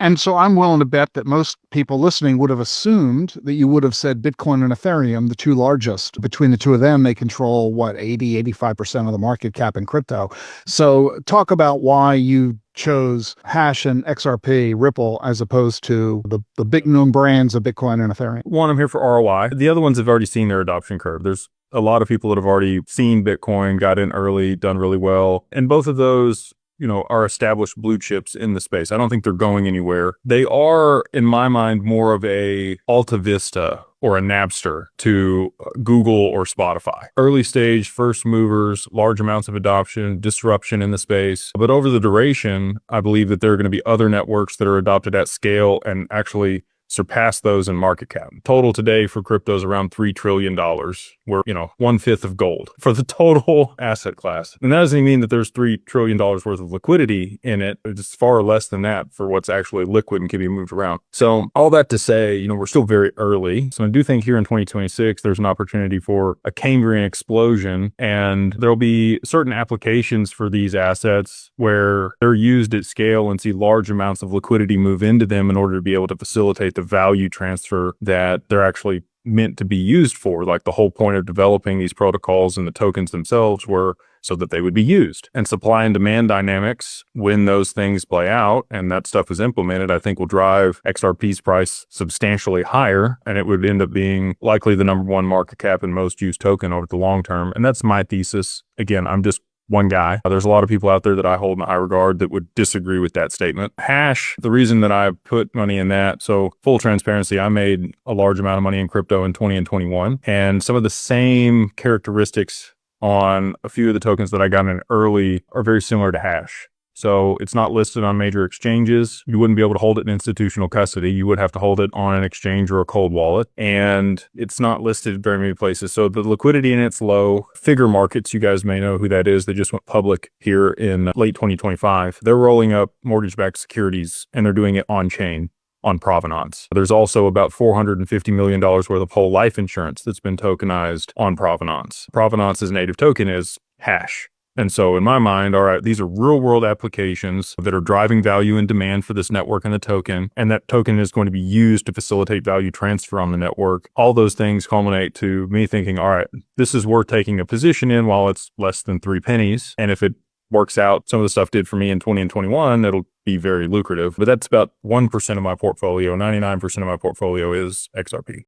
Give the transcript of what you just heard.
And so I'm willing to bet that most people listening would have assumed that you would have said Bitcoin and Ethereum, the two largest. Between the two of them, they control what, 85% of the market cap in crypto. So talk about why you chose Hash and XRP, Ripple, as opposed to the big known brands of Bitcoin and Ethereum. One, I'm here for ROI. The other ones have already seen their adoption curve. There's a lot of people that have already seen Bitcoin, got in early, done really well. And both of those, are established blue chips in the space. I don't think they're going anywhere. They are, in my mind, more of a Alta Vista or a Napster to Google or Spotify. Early stage, first movers, large amounts of adoption, disruption in the space. But over the duration, I believe that there are going to be other networks that are adopted at scale and actually surpass those in market cap. Total today for crypto is around $3 trillion. We're, 1/5 of gold for the total asset class. And that doesn't mean that there's $3 trillion worth of liquidity in it. It's far less than that for what's actually liquid and can be moved around. So all that to say, we're still very early. So I do think here in 2026, there's an opportunity for a Cambrian explosion, and there'll be certain applications for these assets where they're used at scale and see large amounts of liquidity move into them in order to be able to facilitate the value transfer that they're actually meant to be used for. Like the whole point of developing these protocols and the tokens themselves were so that they would be used. And supply and demand dynamics, when those things play out and that stuff is implemented, I think will drive XRP's price substantially higher, and it would end up being likely the number one market cap and most used token over the long term. And that's my thesis. Again, I'm just one guy. There's a lot of people out there that I hold in high regard that would disagree with that statement. Hash, the reason that I put money in that, so full transparency, I made a large amount of money in crypto in 20 and 21. And some of the same characteristics on a few of the tokens that I got in early are very similar to Hash. So it's not listed on major exchanges. You wouldn't be able to hold it in institutional custody. You would have to hold it on an exchange or a cold wallet. And it's not listed very many places. So the liquidity in it's low. Figure Markets, you guys may know who that is. They just went public here in late 2025. They're rolling up mortgage-backed securities, and they're doing it on-chain on Provenance. There's also about $450 million worth of whole life insurance that's been tokenized on Provenance. Provenance's native token is Hash. And so in my mind, all right, these are real world applications that are driving value and demand for this network and the token. And that token is going to be used to facilitate value transfer on the network. All those things culminate to me thinking, all right, this is worth taking a position in while it's less than 3 pennies. And if it works out, some of the stuff did for me in 20 and 21, it'll be very lucrative. But that's about 1% of my portfolio. 99% of my portfolio is XRP.